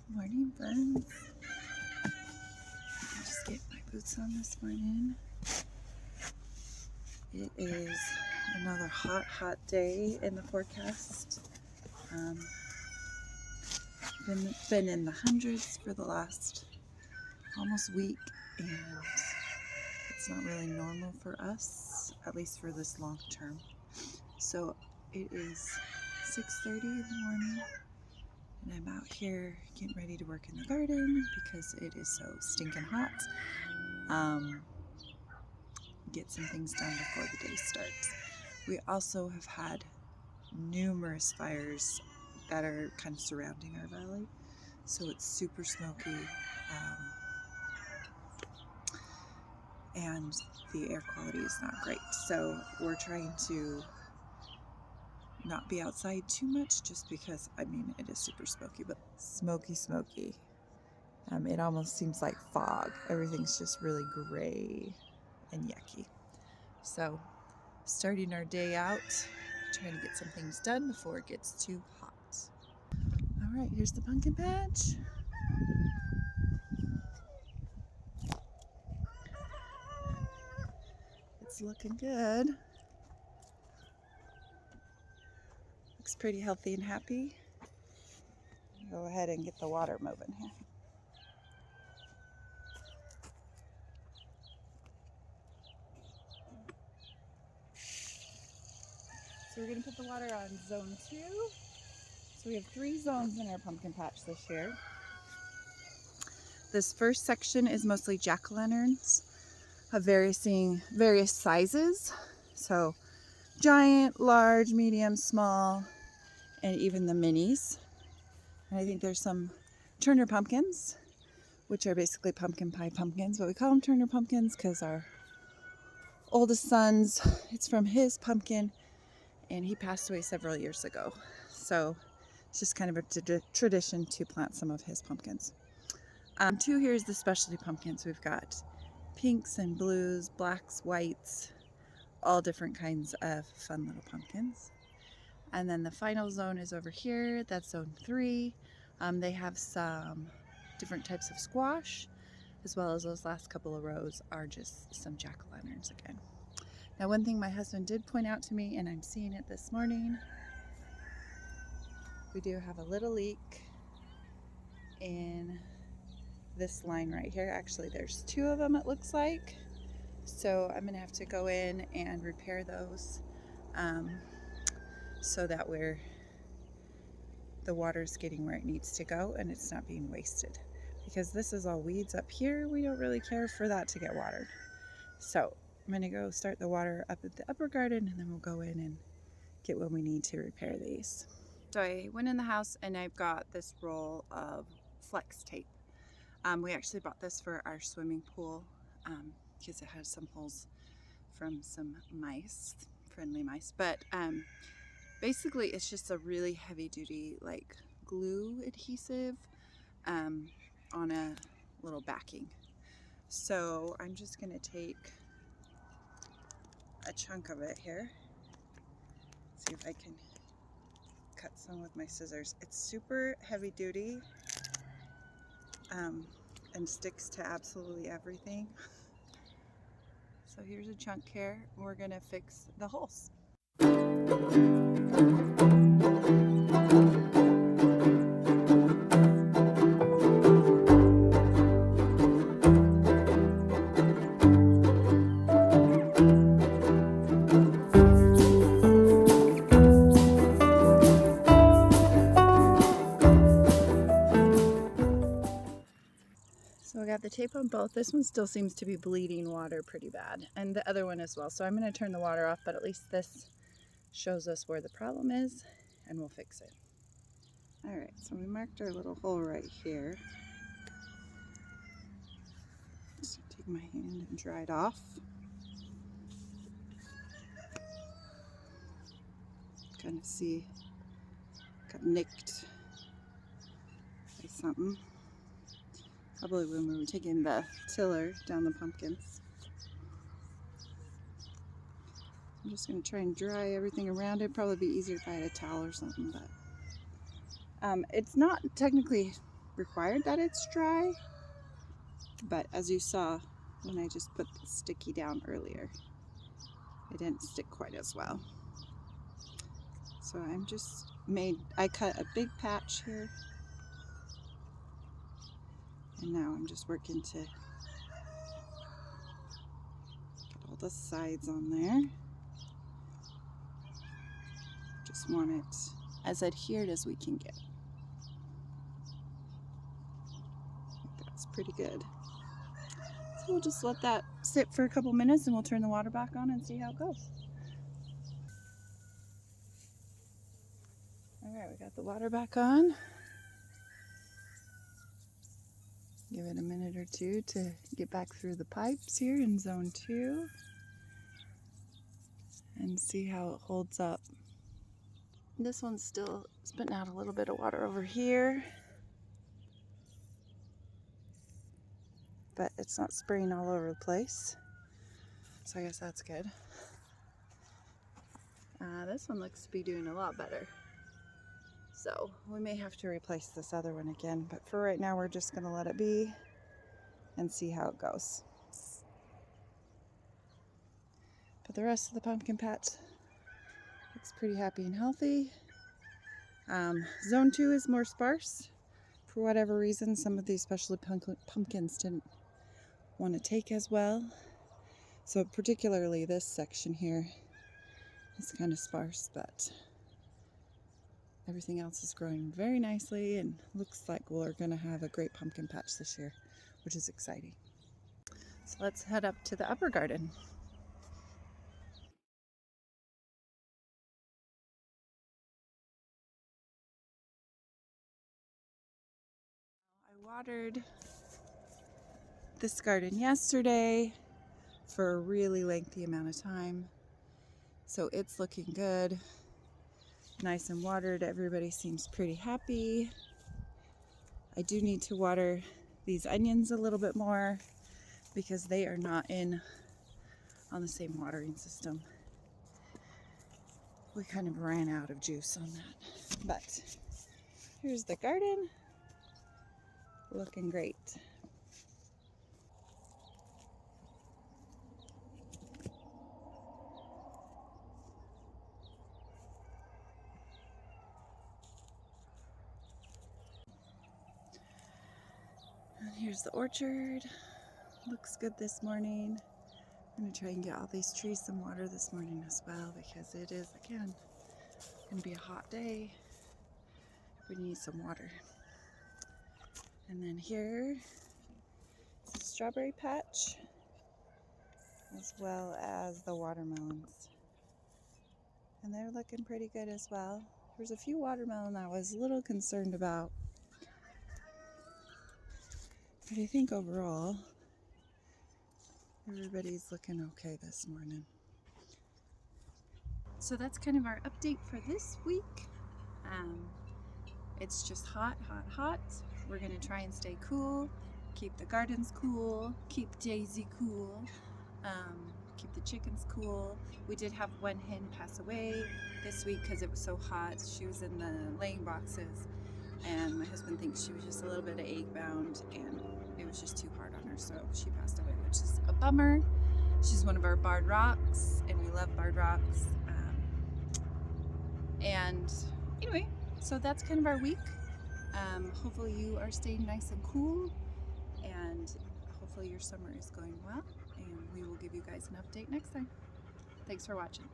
Morning, friends. I just get my boots on this morning. It is another hot day in the forecast. Been in the hundreds for the last almost week, and it's not really normal for us, at least for this long term. So it is 6:30 in the morning, and I'm out here getting ready to work in the garden because it is so stinking hot. Get some things done before the day starts. We also have had numerous fires that are kind of surrounding our valley, so it's super smoky, and the air quality is not great. So we're trying to not be outside too much, just because, I mean, it is super smoky, but smoky. It almost seems like fog. Everything's just really gray and yucky. So starting our day out, trying to get some things done before it gets too hot. All right, here's the pumpkin patch. It's looking good. Looks pretty healthy and happy. Go ahead and get the water moving here. So we're going to put the water on zone 2. So we have 3 zones in our pumpkin patch this year. This first section is mostly jack-o'-lanterns of various sizes. So giant, large, medium, small, and even the minis. And I think there's some Turner pumpkins, which are basically pumpkin pie pumpkins, but we call them Turner pumpkins because our oldest son's, it's from his pumpkin, and he passed away several years ago. So it's just kind of a tradition to plant some of his pumpkins. 2 here is the specialty pumpkins. We've got pinks and blues, blacks, whites, all different kinds of fun little pumpkins. And then the final zone is over here. That's zone 3. They have some different types of squash, as well as those last couple of rows are just some jack-o'-lanterns again. Now, one thing my husband did point out to me, and I'm seeing it this morning, we do have a little leak in this line right here. Actually, there's 2 of them, it looks like. So I'm gonna have to go in and repair those, so that the water's getting where it needs to go and it's not being wasted. Because this is all weeds up here, we don't really care for that to get watered. So I'm gonna go start the water up at the upper garden, and then we'll go in and get what we need to repair these. So I went in the house and I've got this roll of flex tape. We actually bought this for our swimming pool because it has some holes from some mice, friendly mice. But basically it's just a really heavy duty like glue adhesive on a little backing. So I'm just gonna take a chunk of it here. See if I can cut some with my scissors. It's super heavy duty and sticks to absolutely everything. So here's a chunk here. We're gonna fix the holes. So I got the tape on both. This one still seems to be bleeding water pretty bad, and the other one as well. So I'm going to turn the water off, but at least this shows us where the problem is, and we'll fix it. All right, so we marked our little hole right here. Just take my hand and dry it off. Kind of see, got nicked by something. Probably when we were taking the tiller down the pumpkins. I'm just going to try and dry everything around. It'd probably be easier if I had a towel or something, but it's not technically required that it's dry, but as you saw when I just put the sticky down earlier, it didn't stick quite as well. So I cut a big patch here, and now I'm just working to get all the sides on there. Just want it as adhered as we can get. That's pretty good. So we'll just let that sit for a couple minutes and we'll turn the water back on and see how it goes. Alright, we got the water back on. Give it a minute or two to get back through the pipes here in zone 2 and see how it holds up. This one's still spitting out a little bit of water over here, but it's not spraying all over the place, so I guess that's good. This one looks to be doing a lot better, so we may have to replace this other one again, but for right now we're just going to let it be and see how it goes. But the rest of the pumpkin patch looks pretty happy and healthy. Zone 2 is more sparse. For whatever reason, some of these specialty pumpkins didn't want to take as well. So particularly this section here is kind of sparse, but everything else is growing very nicely and looks like we're going to have a great pumpkin patch this year, which is exciting. So let's head up to the upper garden. I watered this garden yesterday for a really lengthy amount of time, so it's looking good, nice and watered. Everybody seems pretty happy. I do need to water these onions a little bit more because they are not on the same watering system. We kind of ran out of juice on that, but here's the garden, looking great. And here's the orchard. Looks good this morning. I'm going to try and get all these trees some water this morning as well, because it is, again, going to be a hot day. We need some water. And then here is the strawberry patch, as well as the watermelons. And they're looking pretty good as well. There's a few watermelon I was a little concerned about, but I think overall everybody's looking okay this morning. So that's kind of our update for this week. It's just hot, hot, hot. We're gonna try and stay cool, keep the gardens cool, keep Daisy cool, keep the chickens cool. We did have one hen pass away this week because it was so hot. She was in the laying boxes, and my husband thinks she was just a little bit of egg bound, and it was just too hard on her, so she passed away, which is a bummer. She's one of our barred rocks, and we love barred rocks. And anyway, so that's kind of our week. Hopefully you are staying nice and cool, and hopefully your summer is going well, and we will give you guys an update next time. Thanks for watching.